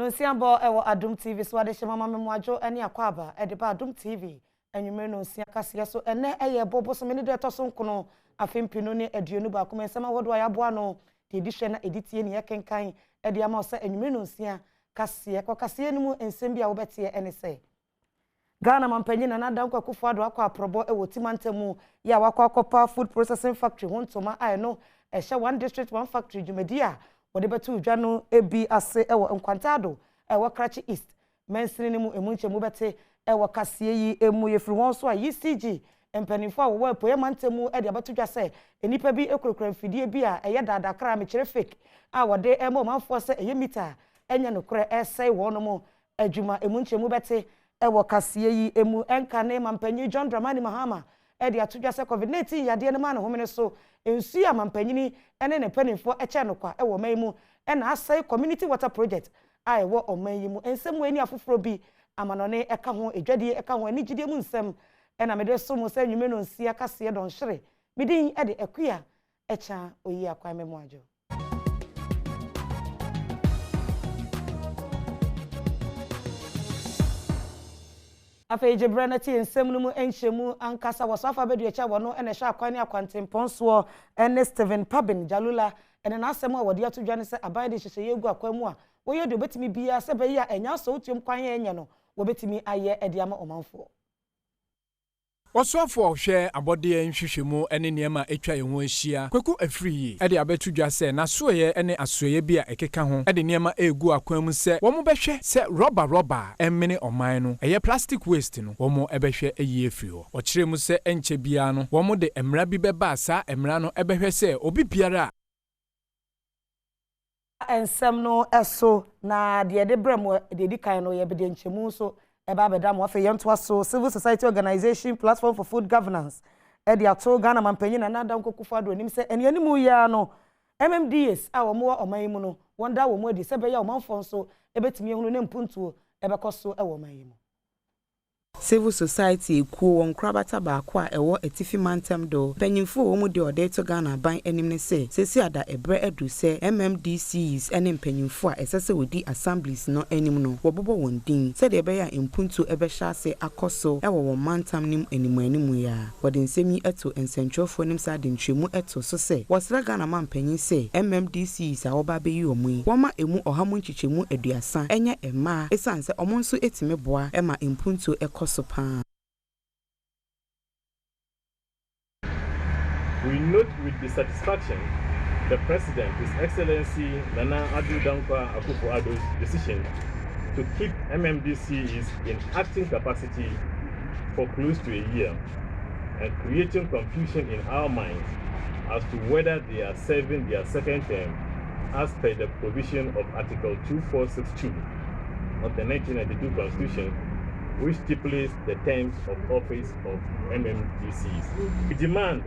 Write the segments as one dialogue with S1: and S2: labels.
S1: no siambo ewo Adom TV so ade hye mama memwajo ene akwaba ede ba Adom TV enwumere no sia kase so ene eye bobo so meni de to so nkono afempino ne aduonu ba kuma ensema wodo ayaboa no de edihwe na editie ne yekenkan ede ama so enwumere no sia kase ko kase ni mu ensem bia wo betie ene se Ghana mampanyi na nada nkwa kufu ado akwa aprobo ewo timantemu ya wakwa akopa food processing factory hontoma ai no ehye one district one factory jumadi a wode betu udwa no ebi ase ewo nkwantado ewo Krachi East mensini ni mu emunchemu bete ewo kasie yi emu yefiri won so a ECG empanifo a wo epoye mantemu e de abetu dwa se enipa bi ekurokura mfidie bi a eye dada kra me kire fake a wode emo manfo se eye mita enya no kure esai wono mu adwuma emunchemu bete ewo kasie yi emu enka ne mampanyi John Dramani Mahama e de atudwa se COVID-19 yade ne ma ne homene so ensu ya mampanyini ene ne panifo eche no kwa ewo maimu ena asai community water project a ewo omayimu ensem weni afoforo bi amanone eka ho edwade eka ho ani gide mu nsem ena mede so mu se nwume no nsia kase don hwere midin e de ekua echa oyi akwa memwajo afa jebre na ti ensem no mu enhyemu ankasa wasafa bedu echa wono ene hwa akwan akwantempon ene Steven Pabin Jalula ene na asem a wode atodwa ne se aban de hyehye egu akwan mu a woye de obetimi bia se be ya enya so otuom kwan enye no wobetimi aye ede ama omanfo
S2: Wasofo hwe abode nhwehwemu ene niema etwa ye ho ahia kwaku afiri ede abetudwa se na soye ene asoye bia ekeka ho ede niema egu akwan mu se wo mo behwe se rubber emene oman no eye plastic waste no wo mo ebehwe eyi afiri ho o kire mu se enche bia no wo mo de emra bi beba sa emra no ebehwe se obi biara
S1: ensem no eso na de brem de di kan no ye bede nchemu so eba bedam wa fe yento so civil society organization platform for food governance e de ato Ghana mampanyi na nada nkokufa do nim se ene animu ya no MMDs a wo mo omayimu no wonda wo mo edi se be ya omanfo so ebetimi ehunu ne mpuntuo ebekoso e wo omayimu
S3: Civil society ekuo won krabata ba kwa ewo etifi mantem do panyimfo wo mu de ode to Ghana ban anim ne se sesi ada ebre edu se MMDCs ene panyimfo a esese wodi assemblies no anim no wobobo won din se de be ya impuntu ebe hya se akoso ewo won mantam nim animu ya wode nsemi eto ensentwofo nim sa de ntwemu eto so se wosra Ghana mampanyi se MMDCs a woba be yi omui woma emu ohamu nchichemu aduasa enye ema esanse omonso etime boa ema impuntu
S4: We note with dissatisfaction the President, His Excellency Nana Addo Dankwa Akufo-Addo's decision to keep MMDCs in acting capacity for close to a year and creating confusion in our minds as to whether they are serving their second term as per the provision of Article 2462 of the 1992 Constitution, which stipulates the terms of office of MMDCs. We demand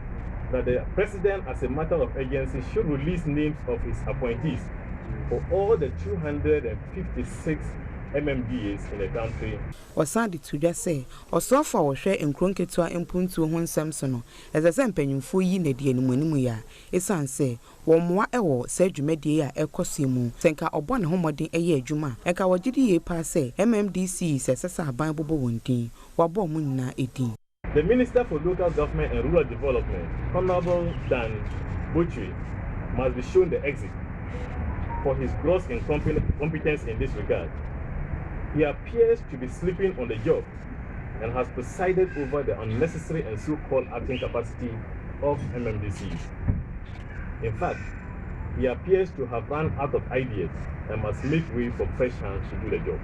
S4: that the President, as a matter of urgency, should release names of his appointees for all the 256 MMDAs in the country.
S3: Osandi tudwa se osofo wo hwe enkronketwa empuntu ho nsem so no ezese mpanyimfo yi na die animu ya esanse wo moa ewo sa adwumadie a ekosemu senka obone homodin eye adwuma enka wogidi ye pa se MMDC sesesa aban bobo wondin wabo mu nyina edin.
S4: The Minister for Local Government and Rural Development, Honorable Dan Butchie, must be shown the exit for his gross incompetence in this regard. He appears to be sleeping on the job and has presided over the unnecessary and so-called acting capacity of MMDCs. In fact, he appears to have run out of ideas and must make way for fresh hands to do the job.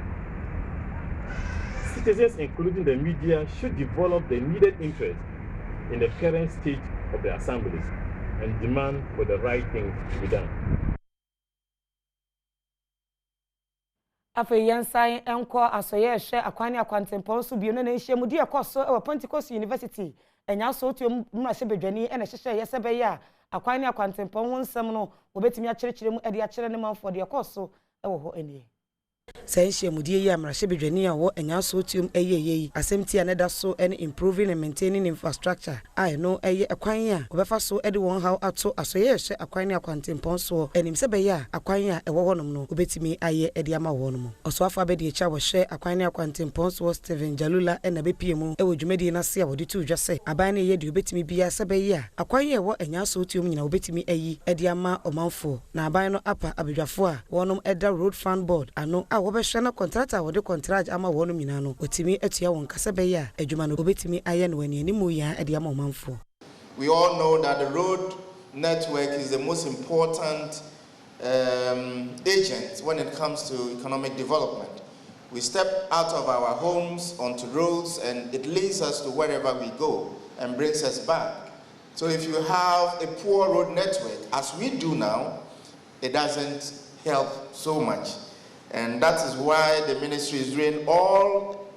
S4: Citizens, including the media, should develop the needed interest in the current state of the assemblies and demand for the right thing to be done.
S1: afa yansan enko asoye hwe akwani akwantempon so bio na nhyiemu di ekoso e Pentecost University enya so otuom mmahye bedwani ene hyehye yesebe ya akwani akwantempon ho nsem no obetimi akyerekyere mu ede akyere ne manfo de ekoso e wo ho enie Sense Mudi Amrashibidrenia or and Yasotium a Assemti another so any improving and maintaining infrastructure. I know a aquania, Obefa so anyone how at so as a aquania quantum ponso and himself aquania a woman no ubetimi aye ediama wonomo. Also Fabedi Chawa share aquania quantum ponso Steven Jalula and a BPM, a Wujumedi Nasia would do just say Abani ye do betimi bia Sabeya, aquania what and Yasotium in obetimi aye ediama or mouthful. Na bino upper Abijafua, one Edda Road Fund Board, I know our Shana contractor with the contract ama wonu minano otimi etua won kasabeya adwuma no obetimi aye no wani animu ya ade ama manfo.
S5: We all know that the road network is the most important agent when it comes to economic development. We step out of our homes onto roads and it leads us to wherever we go and brings us back. So if you have a poor road network, as we do now, it doesn't help so much. And that is why the ministry is doing all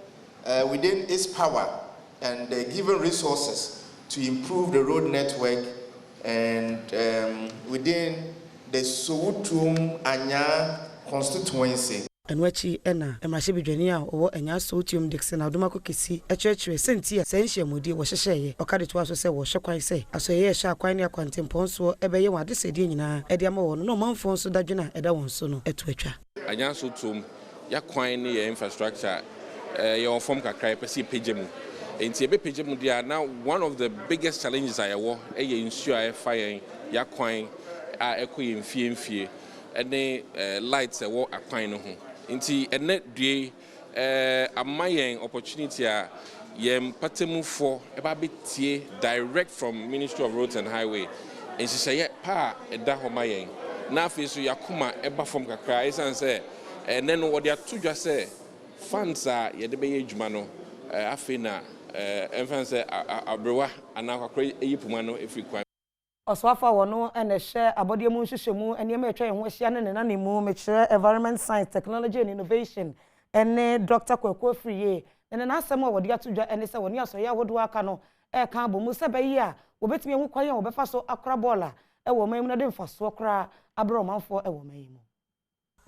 S5: within its power and giving resources to improve the road network and within the Soweto Anya constituency.
S1: And wachi ena Emrashibidrenia or enya Sotium Dixon Adomako Kisi a church sentia sensia mudi was sheye okade to aso se wo hwekwan se aso ye sha kwan ne akwantem ponso ebeye wade sedi nyina ediama wo no manfo so dadwena eda won so no eto atwa
S6: anya Sotum ya kwan ne infrastructure your form kakra pesi pejemu enti ebe pejemu dia now one of the biggest challenges I wo ensure fire ya kwan a ekoye mfie ene lights wo akwan no ho nti ene due amayen opportunity a yem patemu for eba betie direct from Ministry of Roads and Highway ensise pa eda homayen na afiso yakuma eba from kakra isan say ene no wo dia tudwa say funds a ye de be adwuma no afina emfanse abrewa anakakra eyipuma no efrikwa
S1: Oswafa wono ene hye abodie mu nhwehwemu enema etwa ho hye ne nana nemu mekire environment science technology and innovation ene Dr. Kwaku Afriye ene na asem a wode atodwa ene se woni asoye awodo aka no ka abomu se bayi a wobetimi hu kwan wobefa so akra bola ewo man mu na de mfaso kra abro manfo ewo man mu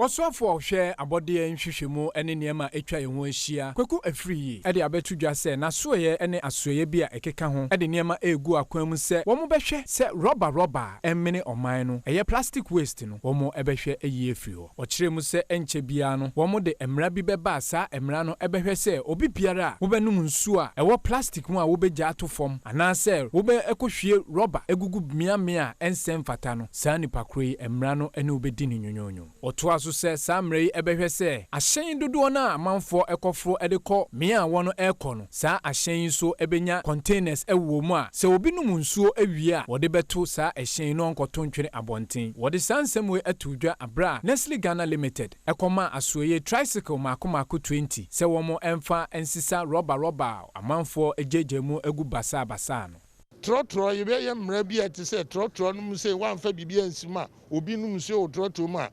S2: Oswafo hwe abode nhwehwemu ene niema etwa yeho ahia Kwaku Afriye ede abetudwa se na soye ene asoye bi a ekeka ho ede niema egu akwam se wo mo behwe se rubber emmene oman no eye plastic waste no wo mo ebehwe eyi afiri ho okire mu se enche bia no wo mo de emra bi beba sa emra no ebehwe se obi biara wo benum nsu a ewo plastic mu a wo begya ato fom ana se wo be ekohwie rubber egugu miamia ensem fata no sa nipa kroi emra no ene obedi ni nyonyonyo oto se samrei ebehwe se ahyen dodo na amanfo ekofro edekọ mia wono ekọ no sa ahyen so ebenya containers ewo mu a se obi num nsuo awie a wode beto sa ahyen no nkoto ntwere abonten wode sansem we atudwa abra Nestle Ghana Limited ekoma asoye tricycle makomako 20 se womo emfa ensisa rubber amanfo ejejemu egu basa no
S7: trotro ye be mra bi ati se trotro no mu se wanfa bibia nsima obi num nsuo trotro mu a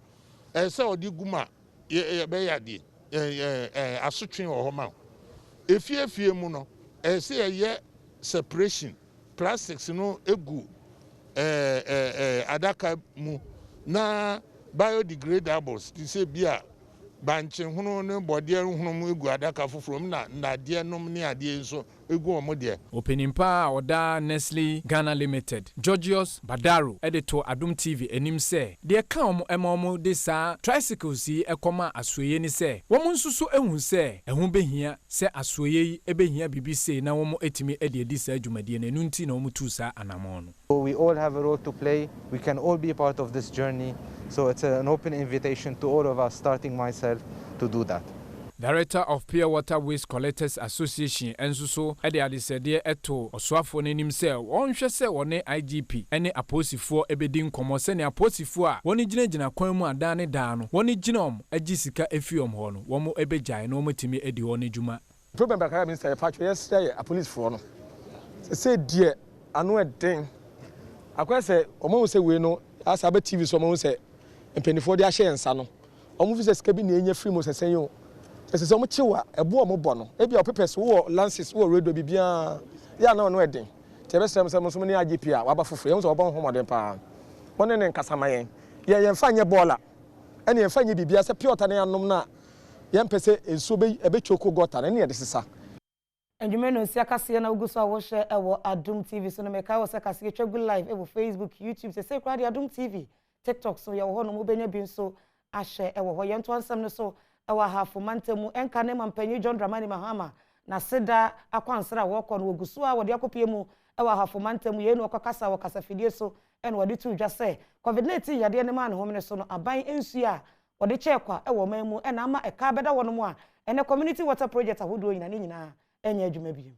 S7: ese odi guma be yade asotwen wo homa efie mu no ese ye separation plastics no egu adaka mu na biodegradables ti se bia banche hunu ne bode hunu mu egu adaka foforo na ndade nom ne ade nso egu omode
S2: opening pa oda Nestle Ghana Limited Georgios Badaro editor Adom TV enim se de ka omo de sa tricycles yi ekoma asoye ni se wo nsusu ehun se ehun behia se asoye yi ebehia BBC na wo etimi edi sa adwumade na nunti na wo tu sa anamon no.
S8: We all have a role to play. We can all be part of this journey. So it's an open invitation to all of us, starting myself, to do that.
S2: Director of Pure Water Waste Collectors Association Ensuso ede adisede eto oswafo nenim se wonhwe se wone IGP ene aposifo ebedi nkomo se ne aposifo a woni ginagina kwan mu ada ne da no woni ginom agisika efiom ho no wo mo ebegyae no matimi edi ho ne dwuma
S9: problem bakara minister patcho yes a police for no se die anu eden akwese omo se we no asabe TV so omo se empenifo de ahye nsa no omo fi se skabi na enya free mo sesen yo ese so omo chiwa ebo omo bo no e bia opepes wo lances wo radio bibia ya na no eden tebe sem so ne IGP a waba foforo yem so obo homoden pa woni ne nkasama yen ye mfa nye bola ene mfa nye bibia se piota na yanom na yɛmpɛ sɛ nsuo ɛbɛtwoko gɔta ne yɛde sesa
S1: Enjume no nsia kase na ugu so wo hye ewo Adom TV so no meka wo se kase twegu live ewo Facebook YouTube se kra de Adom TV TikTok so ye wo no mo benya bi nso ahye ewo ho ye nto ansam no so ewo hafo mantemu enka ne mampanyi John Dramani Mahama na seda akwansra wo kɔ no ogu so a wo de akopie mu ewo hafo mantemu ye no okakasa wo kasafidie so ene wo de tu dwa se COVID-19 yade ne ma ne hom ne so no aban ensu a wo de chekwa ewo manmu ena ama eka beda wo no mu a ene community water project ahodo nyina ne nyina enye adwuma bi.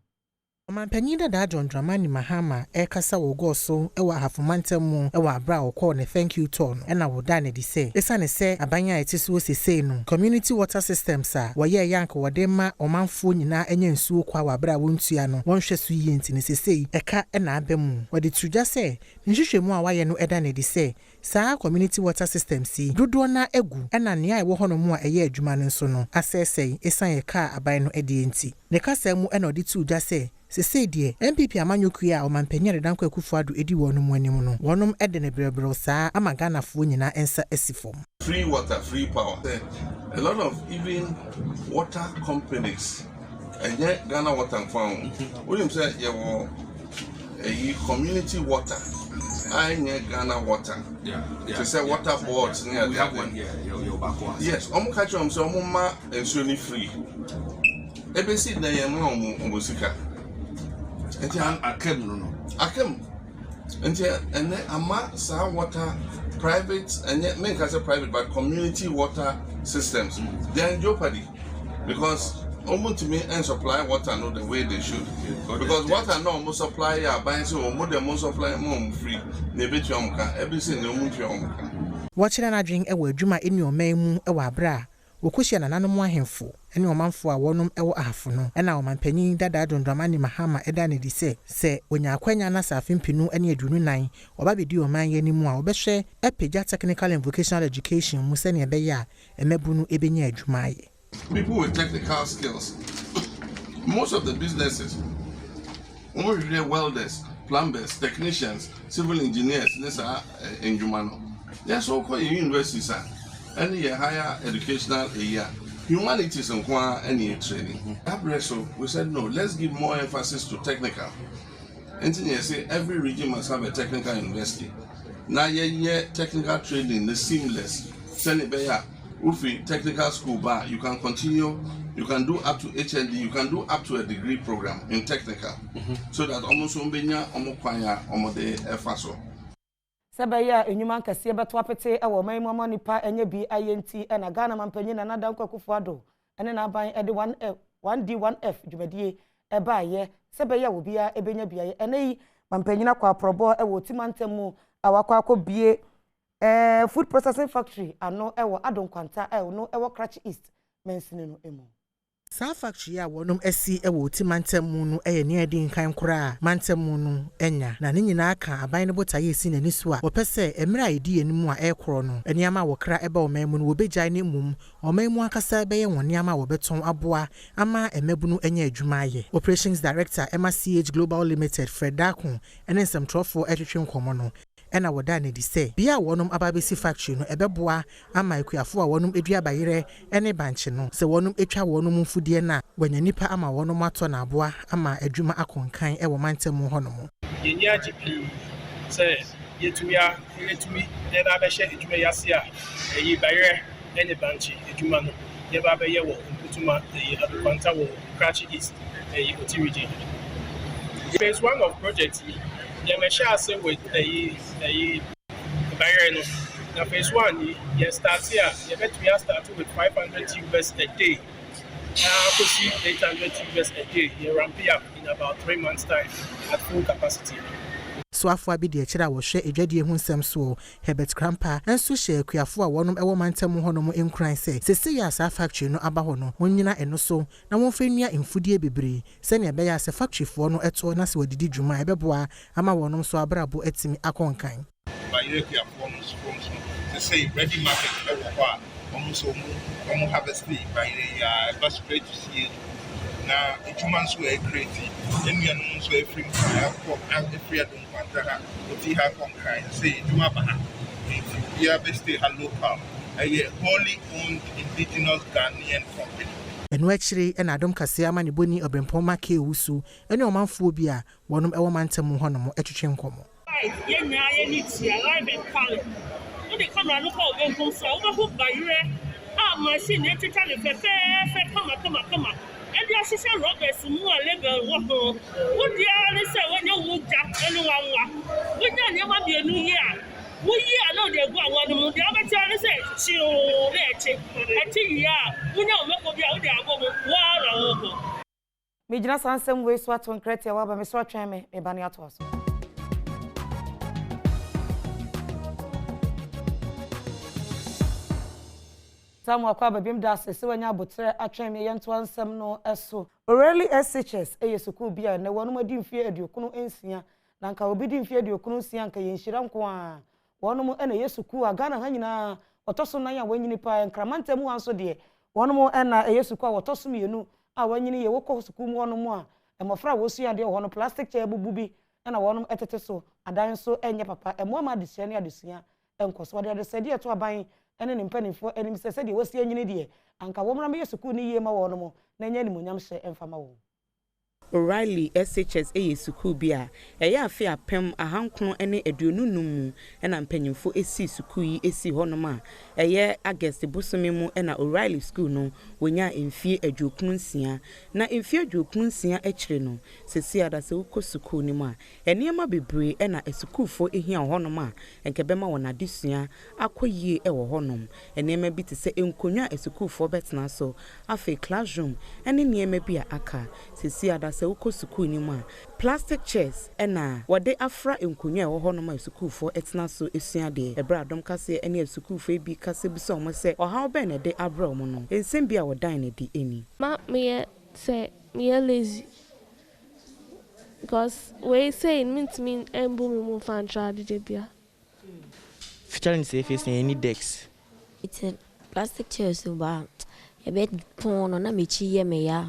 S10: Omampanyin da John Dramani Mahama ekasa wo go so ewa hafomantem mu ewa abra wo call ne thank you ton ena wo da ne di say esane se abanya etisi wo sesei no community water systems a wo ye yank wo de ma omanfo nyina enye nsuo kwa wa abra wo ntua no won hwe so yi enti ne sesei eka ena abemu wo de tuja se nhwehwemu a waye no eda ne di say saa community water systems si dodo na egu ena ne ai wo hono mu a eye adwuma no so no asesei esan ka aban no edi enti ne kasa mu ena odi tuja se sesei die MPP amanyoku a omampanyere danko akufuado edi wonu mu anim no wonum ede ne brebro saa ama Ghana fo nyina ensa esifom
S11: free water free power a lot of even water companies and Ghana water farm we say you a community water I Ghana water to say water boards near that one yes catch them so ma ensuring free ebesi na yema omosika Akem. And ama sa water private and yet make us a private but community water systems. They're in jeopardy because almost to me and supply water not the way they should. Because water no almost supply buying so more than most supply more free. Everything no more.
S10: Watching an adwin ewa adwuma eni omanmu ewa abra. Wokushia na nanom ahemfo ene omanfo a wonom ewo ahafo no ena omanpanyin dada John Dramani Mahama eda ne di se onya akwanya na safempinu ene adunu nan oba bedi oman ye nimu a obehwe epegya technical and vocational education mu se ne ebe ya emebunu ebenya adwuma ye.
S11: People with technical skills, most of the businesses, only welders, plumbers, technicians, civil engineers, this are in Jumano. They are so called universities any higher educational area, humanities and any training. So we said no, let's give more emphasis to technical. Engineers say every region must have a technical university. Now technical training is seamless. Send it back. Ufi technical school bar, you can continue, you can do up to HND, you can do up to a degree program in technical. So that almost umbenya omokwanya omode efaso.
S1: Sebaya enyuma kase beto apete ewo manmu nipa enye bi INT na Ghana mampanyi na nadanko akufuado ene na aban ede 1D1F dwumadie eba ye sebaya wo bia ebenya bia ye ene yi mampanyi na kwa probo ewo timantemu awakwa akobie food processing factory ano ewo Adom kwanta no ewo Cratch East mensini no emu.
S10: Sa factory a wonom esi ewo timantemu no ne edi nkan kora mantemu no enya na ne nyina aka aban ne botaye esi nani so a wopese emira edi enimu a ekoro no eniama wokra eba omanmu no wobegyae ne mum omanmu akasa beye woniama wobeton aboa ama emebunu enya adwuma ye. Operations Director MCH Global Limited Fred Dakon ene nsɛmtrɔfo etwetwe nkomo no ena woda ne di se bia wonom ababesi factory no ebeboa ama ekuafo a wonom edua bayere ene banche no se wonom etwa wonom mfudie na wanya nipa ama wonom ato na aboa ama adwuma akonkan ewo mantemu honom
S12: yenya GP se yetumi ne na be hye adwuma yase a eyi bayere ene banche adwuma no ye ba be ye wo mputuma Adom kwanta wo Cratch East Oti region. Phase 1 of project say with a barrier. Now, phase 1, you start here, you bet we are starting with 500 tubers a day. Now, to see 800 tubers a day, you ramp up in about 3 months' time at full capacity.
S10: So afọ abi de kira wo hwe edwadie hu nsem so Herbert Krampa enso hye akuafo a wonom ewo mantemu honom enkran se ya sa factory no aba ho no wonyina eno so na wonfenua mfudie bebre se ne be ya se factory fo no eto na se wadidi dwuma ebeboa ama wonom so abrabo etimi akonkan
S7: ba akuafo no so say ready market ewo ho a almost harvest by the bus straight to see na edwuma nso e create enuanu nso e free free Adom kwanta ha oti ha konkan say edwuma ba ha if you be stay local
S13: a wholly owned indigenous Ghanaian company.
S10: Enu achiri na Adom kase ama ne boni obrempoma ke wusu ene omanfo bi a wonum ewo mantam ho no mo etwetwe nkomo.
S14: Yenya ye tia live and color. When they come around for ben kom so we hook by you. Machine e tita le fe come. And the assistant Roberts mu legal wo. Wo dia le say when you wook ja enu wanwa. When you never be a new year. We are not the one the other time say chill we know make be out there go.
S1: Me jina sansem we so aton kretia wa ba me so atwen me e bani ato so. Samu akwa ba bim da se wanya botre atwen me yento ansem no eso. Orally SHS eyesuku bia na wonu madi mfie aduokunu ensia na nka obi di mfie aduokunu ensia nka yenhira nko a wonum ena yesuku a Ghana ha nyina otoso nan ya wanyini pa nkramantemu hanso de wonum ena yesuku a otoso mienu a wanyini ye wokọ suku mu wonum a emofra wosu ya de ho no plastic chair bubu bi ena wonum etete so adan so enye papa emo ma de ne adesua enkoso de sede eto aban ene ne mpanifo enim sese de wosi anyini de anka womra me yesuku ni ye ma wonum na nya ni monyam hye emfama wo.
S3: O'Reilly SHS suku bia eya afi apem ahankron ene aduonunum mu ena mpanyimfo esi suku yi esi honoma eye August bosome mu ena O'Reilly school no wonya emfie adwokunsia na emfie adwokunsia akire no sesi ada se ukọ suku ni mu a eniema bebre ena esukufo ehia honoma enkebema wona desua akoyie ewo honom eniema bi te se enkonwa esukufo betena so afi classroom ene niema bi aka sesi ada se ukọ suku ni mu a plastic chairs ena wode afra enkonwa ewo honoma esukufo etena so esua de ebra Adom kase ene esukufo bi kase bi so mo se ohaw be na de abra mo no ensem bi a wodan na di eni
S15: ma me say me lazy because we say means mean embu me mo fan try de bia
S16: featuring say facing any decks.
S17: It's a plastic chair so ba e bet phone na me chi ye me ya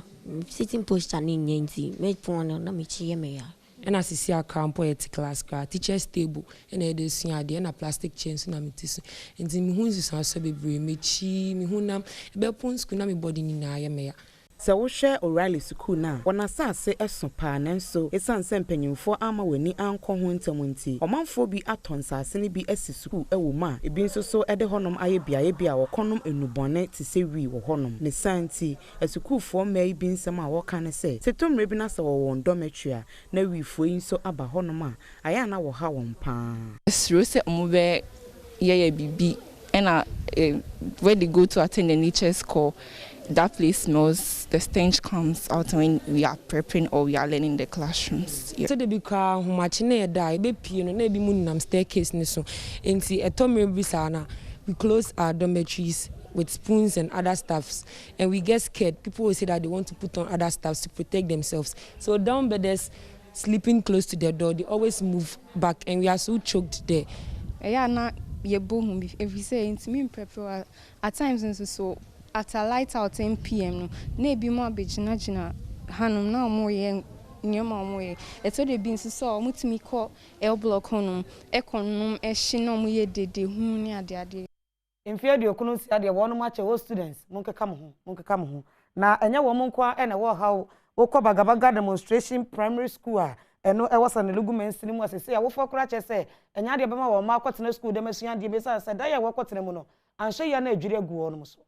S17: sitting poster ni nyenzi me phone na me chi ye me ya
S18: and as see a campo at class teachers table and e dey sua de na plastic chains na me tisu enti me hu nsusu aso bebre me chi me hu na e be pon school na me body ni na ye me ya.
S3: Se wo hwe O'Reilly school na wona saase esopa nanso esan sempanyimfo ama wani anko ho ntamunti omanfo bi atonsase ne bi asi school ewo ma ebi nso so ede honom aye bia wokonom enubone ti se wi wo honom ne santi esukufo mai bi nsem a woka ne se setomre bi na se wo won dormitory na wifo yi nso aba honom a aya na wo ha won pa
S19: esro se omobe ye bibi and where they go to attend the nature's call. That place smells, the stench comes out when we are prepping or we are learning the classrooms.
S18: So they be car who much near die, be piano, maybe moon staircase niso. And see a tommy bisana, we close our dormitories with spoons and other stuffs, and we get scared. People will say that they want to put on other stuffs to protect themselves. So down bedders sleeping close to their door, they always move back, and we are so choked there.
S20: Yeah, na ye boom if we say it's me prepare at times and so. At a light out 10 p.m. no be more bejina hanum na mo ye nyoma mo ye eto de bi nso so mutimi call el block honum ekonum ehye no mo ye dede hu ni ade
S1: emfie de okunu sia de wonu ma che wo students munkeka mo ho na enya wo munkwa ene wo hawo wo ko bagabaga demonstration primary school a eno e wasa ne lugu mensini mu asese ya wo fokora che se enya de bema wo ma akotene school de masua de be sa da ya wo akotene mu no anhye ya na adwire gu wo no so.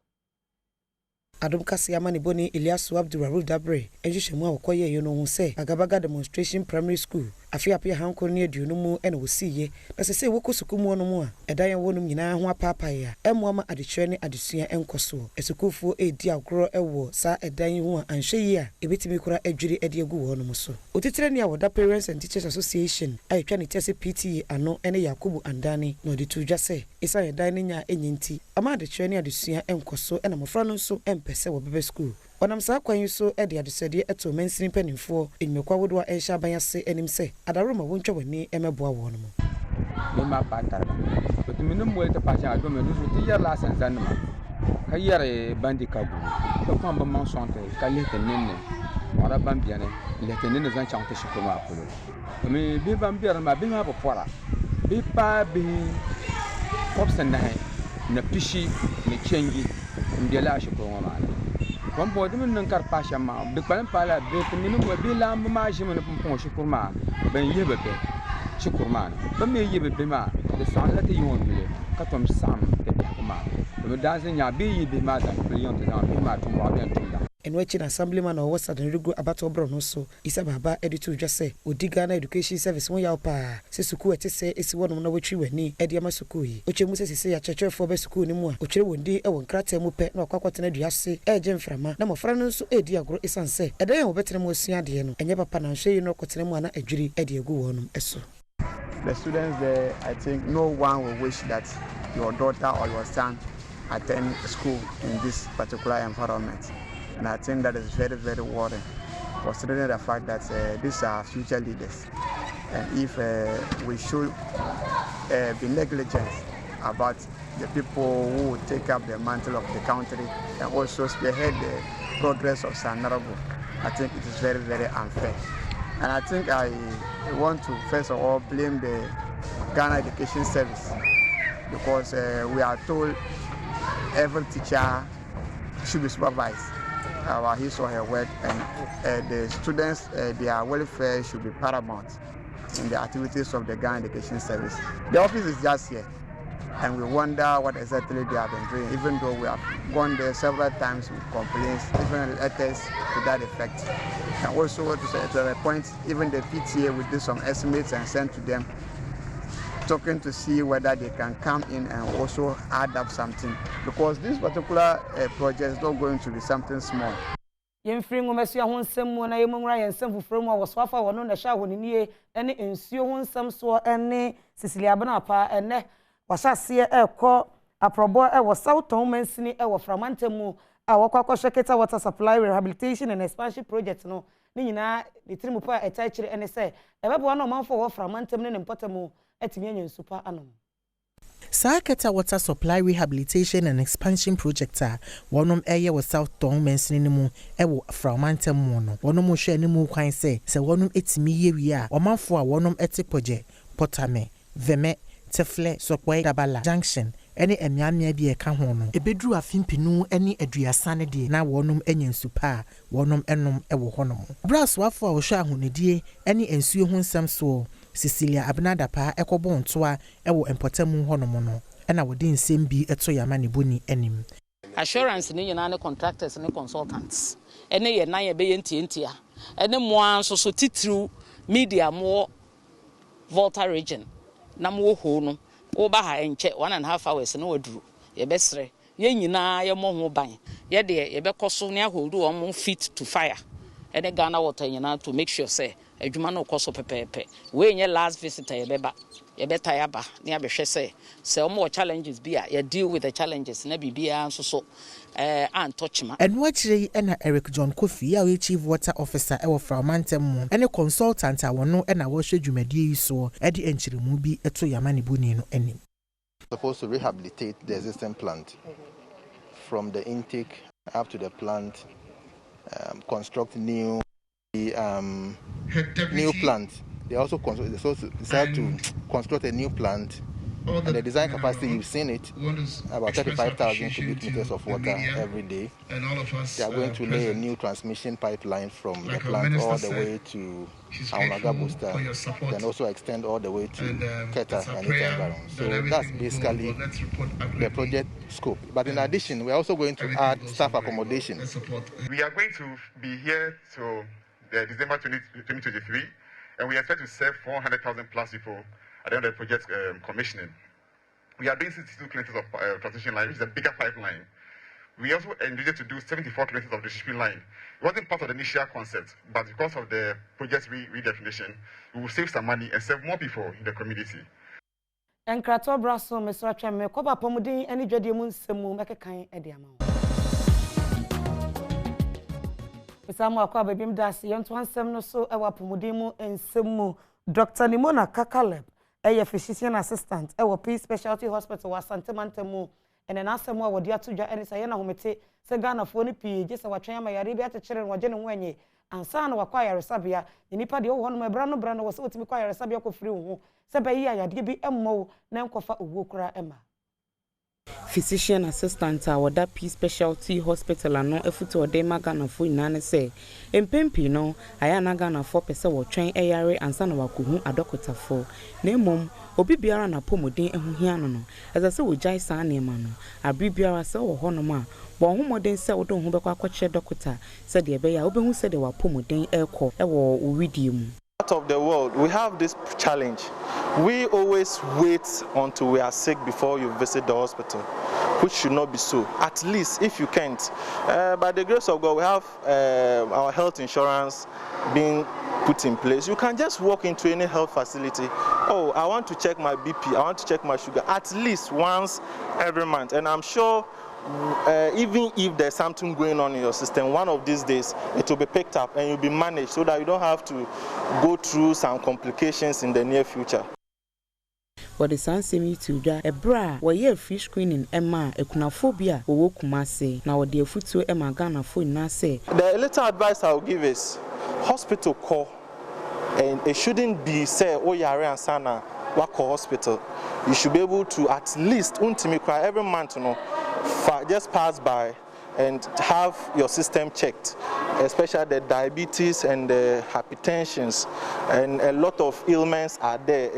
S1: Adom kase ama ne boni Eliasu Abdurrahman Dabre ejihwemu a wokoye ye no hu se Agabaga demonstration primary school afi apia hankor ne aduonu mu ena wosiye na sese wokosuku mu no mu a edan wonum nyina ho apapa ya emuama adechire ne adesua enkoso esukufu edi agro ewo sa edan hu a anhwe a ebetimi kura adwiri ede agu wo no mu so otitire ne awoda Parents and Teachers Association ayetwa ne tese PTA ano ene Yakubu Andani no de tudwa se isa edan ne nya enyinti ama adechire ne adesua enkoso ena mofra no so empese wo bebe school onam sa kwan so e de adesade eto mansini panimfo enmekwa wodwa ehya bayase enim se adaroma wontwa wani emeboa wo no mo
S21: me ma patara otumino mo eta pacha adome no so tiya la sansan ma kayere bandi kabu to kwamba monsonte kalete nene wala bambiane lete nene zan chante shikoma apolo me be bambiara ma be ma bopora be pa be kopsen na na pishi na changi ndela shi ko ma kon bo de min kar pasha ma de pan pala be min mo be la ma shi min pon shi kurma ben yebe be shi kurma ba me yebe be ma de san la te yon bile ka tom sam de kuma be da se nya be yebe ma da million de na be ma to wa ben tunda
S1: en wechi na assemblyman or what's the rego abato bro no so isa baba editor dwa se odiga na education service won ya pa se suku ete se esi wonum na wetwi wani e dia ma suku yi ochemu se se ya chechefo be suku ni mu a ochire wondi e won krata mu pe na okwakwata na dua se e je mframa na mofra no so e di agro isanse e dan ye obetere mu osua de no enye papa na hwe yi no kotene mu ana adwiri e de egu wonum eso.
S4: The students there, I think no one will wish that your daughter or your son attend school in this particular environment. And I think that is very, very worrying, considering the fact that these are future leaders. And if we should be negligent about the people who will take up the mantle of the country and also spearhead the progress of Sanarago, I think it is very, very unfair. And I think I want to first of all blame the Ghana Education Service, because we are told every teacher should be supervised about his or her work, and the students, their welfare should be paramount in the activities of the Ghana Education Service. The office is just here, and we wonder what exactly they have been doing, even though we have gone there several times with complaints, even letters to that effect. And also to the point, even the PTA will do some estimates and send to them, talking to see whether they can come in and also add up something, because this particular project is not going to be something small.
S1: Yemfiri ngomesu ya honsem mu na yemnwura yensem fufuro mu awoswafa wono na sha honini ene ensuo honsem so ene Cecilia Benapa ene wasase ekọ aprobo wo Southern Mansini wo Framantemu a wakwa sheketa water supply rehabilitation and expansion project no ni nyina litirimu pa etachire ene se ebebo na omanfo wo Framantemu ne mpotemu etimi anya nsupa anom.
S10: Saketa water supply rehabilitation and expansion project wonom eye wo Southern Mansini mu wo Framantemu no wonom hwe ne mu kwan se wonom etimi yewi a omanfo a wonom ete project potame veme tefle sokwe dabala junction ene emiamia bi eka ho no ebedru afimpinu ene aduasane de na wonom enya nsupa wonom enom ewo honom braswafo a wo hwa ahonedie ene ensuo ho nsem so Cecilia Abnadapa ekobo ntoa ewo empotamu honom no ena wodi nsem bi eto yama ne boni enim
S22: assurance ne nyina ne contractors ne consultants ene ye nan ye be ye ntientia ene moa so titru media mo Volta region nam wo ho no wo ba ha enche 1.5 hours no waduru ye besre ye nyina ye mo ho ban ye de ye be koso ne ahodu o mo fit to fire ene Ghana water nyina to make sure say adwuma no koso pepepe we nye last visitor ye beba ye beta ya ba ne abehwe say o mo challenges bia ye deal with the challenges na bibia so antochima
S10: enwa chire ena Eric John Kofi a chief water officer e wo Framantemu ene consultant a wono ena wo hwe dwumadie yi so e de enchiremu bi eto yamane boni no enim
S23: supposed to rehabilitate the existing plant from the intake up to the plant, construct new plant. They also decide to construct a new plant. And the design capacity, you've seen it, about 35,000 cubic meters of water every day. They are going to lay a new transmission pipeline from the plant all the way to Aunaga Booster, then also extend all the way to Keta and its environment. So that's basically the project scope. But in addition, we're also going to add staff accommodation.
S24: We are going to be here till December 2023, and we expect to serve 400,000 plus people at the end of the project commissioning. We are doing 62 kilometers of transmission line, which is a bigger pipeline. We also envisioned to do 74 kilometers of distribution line. It wasn't part of the initial concept, but because of the project redefinition, we will save some money and serve more people in the community.
S1: Enkrato braso Mr. Chame koba pomudin eni dwade mu nsemu mekekan ediama. Isamu akwa babim das yonto ansem no so ewa pomudin mu nsemu Dr. Nimona Kakaleb a physician assistant ewo P Specialty Hospital wa Santemantemu ene na asemu a wodi atodwa ene saye na homete se Ghana fo ni pii je se watwen amayare bi atechire no je ne ho enye ansa na wakwa yaresabia nipa de wo no ebra no wo se otimi kwa yaresabia ko firi wo se bayi ayade bi emmo na nkofa owo kura ema
S3: Physician assistant awada P specialty hospital ano efutu ode magana fo nyane se empempi no aya na gana fo pese wo twen eyare ansa na wakohu adokotafo na emom obi biara na pomodin ehuhia no eza se wo jai sa na ema no abri biara se wo honom a bo homoden se wo don ho bekwa kwache dokota se de be ya obehu se de wa pomodin ekọ ewo owidie mu.
S23: Part of the world, we have this challenge. We always wait until we are sick before you visit the hospital, which should not be so. At least, if you can't, by the grace of God, we have our health insurance being put in place. You can just walk into any health facility. Oh, I want to check my BP, I want to check my sugar, at least once every month. And I'm sure even if there's something going on in your system, one of these days it will be picked up and you'll be managed so that you don't have to go through some complications in the near future.
S3: For the Sansemi to a bra, where ye free screening Emma, Ekunaphobia, or Wokumase, now dear foot to Emma Ghana for Nase.
S23: The little advice I'll give is hospital call, and it shouldn't be say, oh, Yare and Sana, Wako Hospital. You should be able to at least every month, you know, just pass by and have your system checked, especially the diabetes and the hypertensions, and a lot of ailments are there.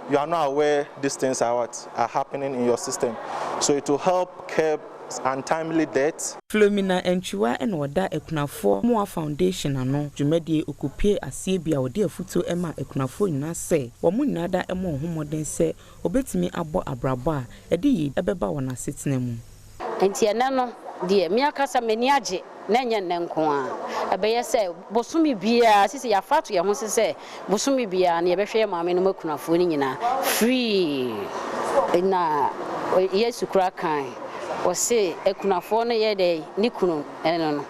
S23: You are not aware these things are happening in your system, so it will help curb untimely death.
S3: Flomina Enchua and Wada Ekunafo Moa Foundation ano Jumedi Okupie Asiebia Odi Afuto Emma Ekunafo ina se Wamunada emo homoden se obetimi abo abraba edi ebeba wana setnemu.
S2: Enti enano die mi akasa meni age na nya nenko a ebeye se bosumi bia sisi ya fatu ya ho se bosumi bia na yebehwe maame no makunafo ni nyina free na Yesu kura kan o se ekunafo no ye de ni kunu eno no.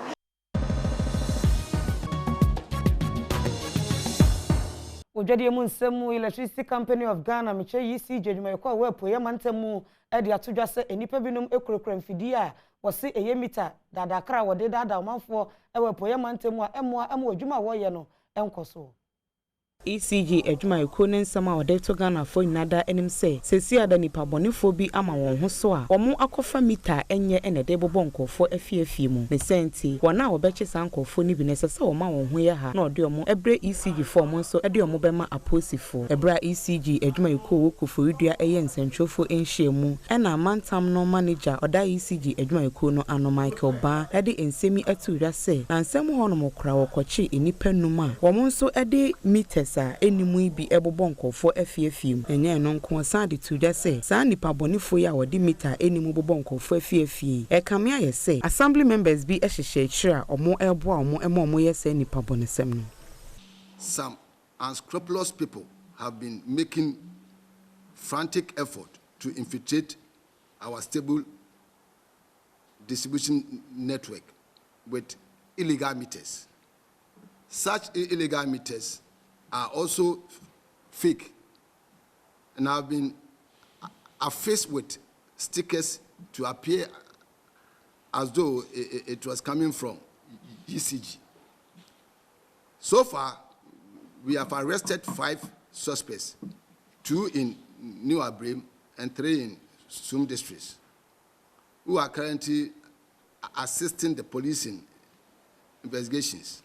S1: Ojadi mu nsemu Electricity Company of Ghana meche yisi jedwumayeko a wepo ye mantemu e de atodwa se enipa binum ekurokura mfidi a wose eye mita dadakra wode dada omanfo e wepo ye mantemu a emoa adwuma wo ye no enkoso.
S3: ECG adwumayeko ne nsama ode to Ghana fo nada enim se sesi ada nipa bonefo bi ama won ho so a omo akofa mita enye enede bobonkofo afiafie mu ne senti wona obeche sankofo ni bi ne sese o ma won ho ye ha na ode omo ebre ECG form nso ede omo bema aposifo ebra ECG adwumayeko wo koforidua eye nsentwofo enhyiemu ena mantam no manager oda ECG adwumayeko no ano Michael Ba ede ensemi atuwa se na nsem ho no mokra wokwachi enipa numa wo nso ede meters enimu bi ebobonkofo afiafie enye no nko sa de tuja se sa nipa bonifo ya wodi mita enimu bobonkofo afiafie e kamia ye se assembly members bi ehhehye chira omo eboa omo emo ye se nipa bonesem no.
S5: Some unscrupulous people have been making frantic effort to infiltrate our stable distribution network with illegal meters. Such illegal meters are also fake and have been affixed with stickers to appear as though it was coming from ECG. So far, we have arrested 5 suspects, 2 in New Abrim and 3 in Sum districts, who are currently assisting the police in investigations.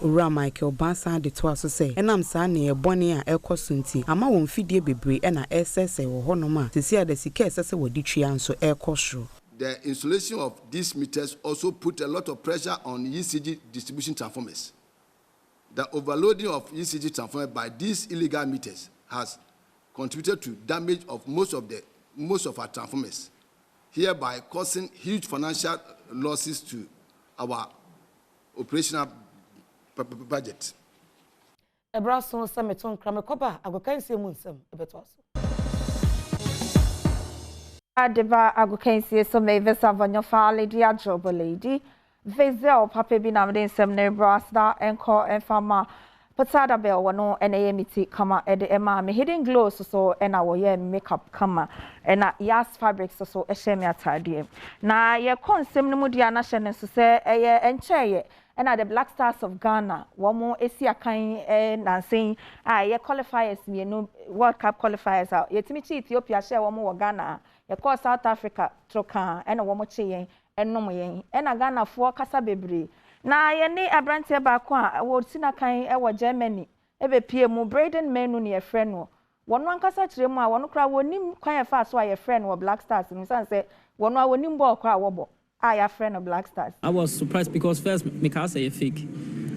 S3: Ura Michael Bansa de to aso say enam sa na ebone a ekoso nti ama won fidie bebre e na ss wo honoma sisi ada sika ss wodi twia nso ekoso.
S5: The installation of these meters also put a lot of pressure on ECG distribution transformers. The overloading of ECG transformers by these illegal meters has contributed to damage of most of our transformers, hereby causing huge financial losses to our operational budget.
S1: Ebrason Sameton Kramekoba agokansi mu nsem ebeto aso.
S6: Adeba agokansi so me vesa vanyo fa lady a job lady. Vezel papa bi na me nsem na brasta enko enfama Potada bell wano NAMT kama ede ema me hidden glow so ena wo ye makeup kama ena yas fabrics so ehye atade na ye konsem no mu dia na hye ne so se eye encheye ena the Black Stars of Ghana womo esi akan nansen ye qualifiers me no World Cup qualifiers out yetimi chi Ethiopia share womo wo Ghana ye call South Africa troka ena wo mo che yen enom yen ena Ghana fo kasa bebre na ye ne abrante ba ko a wo sina kan e wo Germany e be pie mu Braden Menu ne ye frɛ no wono ankasa kire mu a wono kra wonim kwan ye fa so a ye frɛ no Black Stars mi san say wono a wonim ball kra wo bo a ya frɛ no Black Stars.
S8: I was surprised because first Mikasa say fake.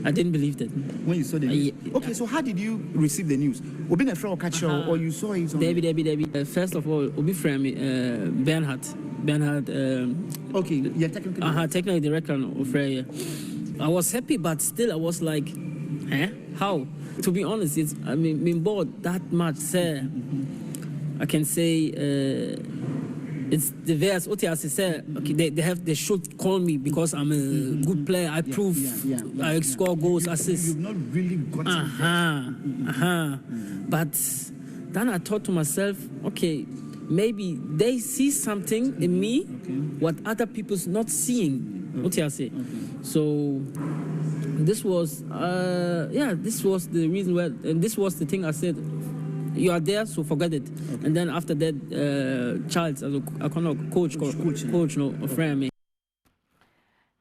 S8: I didn't believe that.
S9: When you saw the news? Okay, so how did you receive the news? Obi a friend or catch or you saw it on...
S8: Debbie. First of all, Obi friend me, Bernhard.
S9: Okay, you're
S8: technical director of Freya. I was happy, but still I was like, how? To be honest, it's been bored that much, sir. I can say... it's the verse. OTS said, okay, they should call me because I'm a good player. I prove, I score goals, assists.
S9: You've not really got
S8: But then I thought to myself, okay, maybe they see something in me, what other people's not seeing. OTS. So this was, this was the reason why, and this was the thing I said. You are there, so forget it. Okay. And then after that, Charles, I cannot coach, no, a friend me.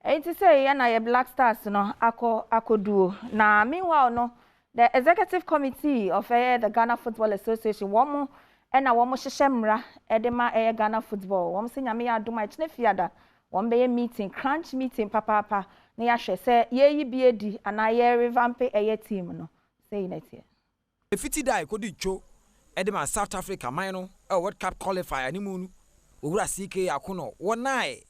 S6: It say, na Black Stars, no, ako duo. Na meanwhile, no, the executive committee of the Ghana Football Association, womo, ena womo shemra, edema Ghana Football. Womo se nyame ya duma ichne fiada. Womo be meeting, crunch meeting, papa. Na ya hwe se ye biedi ana ye revamp team no. Say netie.
S11: Efiti dai kodi cho edema South Africa man no World Cup qualifier ni mu no owura CK akono wonai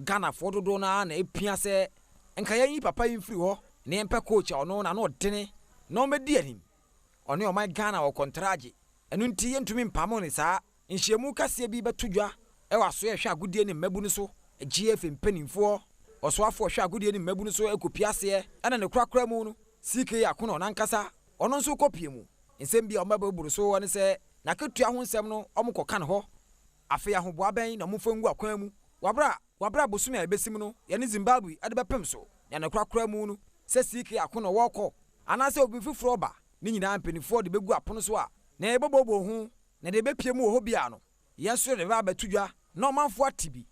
S11: Ghana fododo na epia se enka yi papa yi free ho ne empe coach ono na no dene no medi anim ono o my Ghana o contrage enu nti yentumi mpamo ne saa nhyiemu kase bi betodwa waso ehwe agudie ne mabu ne so GF mpanimfo osoafo hwe agudie ne mabu ne so ekopiase ana ne krakra mu no CK akono na nkasa ono nso kopie mu nsem bia omaba buru so woni se na ketua ho nsem no omkoka ne ho afi ahoboa ben na mumfangu akwan mu wabra bosumi ebesim no ye ne Zimbabwe ade bepem so ya ne krakra mu no se CK akono woko ana se obi fifuro ba ni nyina mpanifo de begu apono so a na ebobobo hu na de bepie mu ho bia no yeso de ba batudwa na omanfo atibi.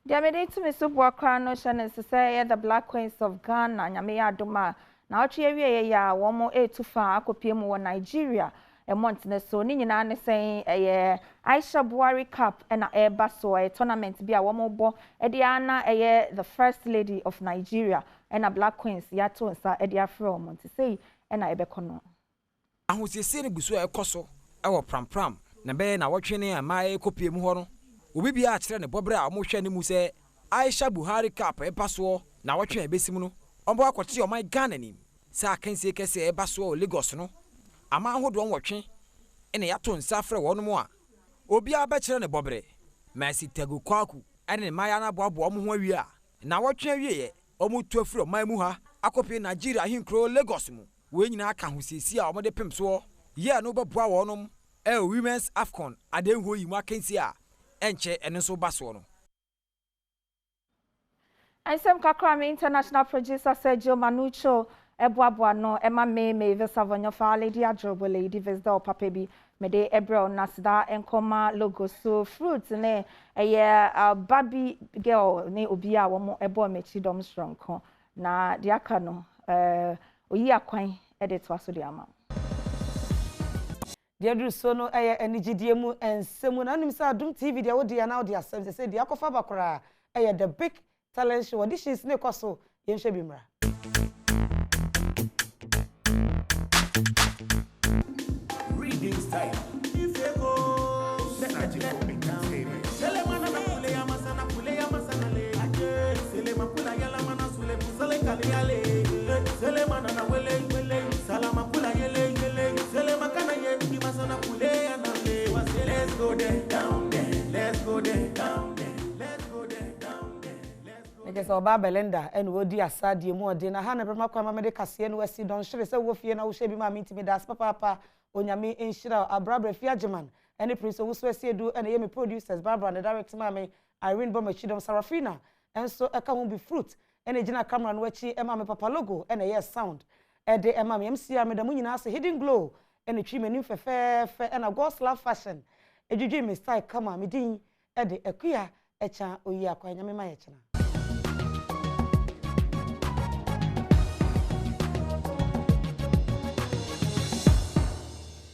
S6: Diamede to me super crano channel say the Black Queens of Ghana nyame ya doma na ochi ewie ya womo etufa akopie mu wo Nigeria e month ne so ni nyina ne sen Aisha Buhari Cup na eba so a tournament bi a womo bo e dia na the first lady of Nigeria na Black Queens ya to nsa e dia frɛ omo nti sei na ebekono
S11: ahosese ne guso ekoso e wo prampram na be na wotwe ne amae kopie mu ho no obi bia akere ne bobre a mo hwe ne mu se Aisha Buhari Cup eba so na wotwe ebesim no ombo akote o my Ghana nim sa kanse kese eba so Lagos no ama hodo nwotwe ene yato nsa frɛ wono mu a obi abekere ne bobre Mercy Tegu Kwaku ene maya na boabo omo ho awie a na wotwe awie ye omo tu afro man mu ha akopie Nigeria hinkro Lagos mu we nyina aka hosesi a omo de pem so ye no beboa wonom Women's AFCON adenho yi mu akansi a enche ene so baso no.
S6: Ansem Kakrami international producer Sergio Manucho Ebuabua no Emma May Vesavonyo fa Lady Adrobo Lady Vesda Papebi Mede Ebro Nasda Enkoma logo so fruit ne baby girl ne obia womo ebo mechi dom strong ko na diaka no oyi akwan edit waso di ama.
S1: Diadru sono enigidie mu ensemu na nim sa Adom TV dia wo dia na wo dia asem se dia kofa bakora the big talent show auditions ne koso yenhwe bimra.
S12: Reading style. Let's go there, down there. Let's go there, down there. Let's go there, down there.
S1: Because Oba Belinda and Wodi Asadi mu ode na ha na brema kwa mama de kase no wasi don hwere se wo fie na wo hwe bi ma mintimi das papa onyame enhira abrabra fiageman any prince wo so wasi edu and yemi producers Barbara and the director mama Irene Bomachidom Sarafina and so eka ho be fruit and ejina camera no wachi ema me papa logo and yes sound e de ema me MC ameda mu nyina se hidden glow ene twi mani fefefe ena gosla fashion ejujui me style kama me din e de akuya echa oyi akwa nyame ma ye chena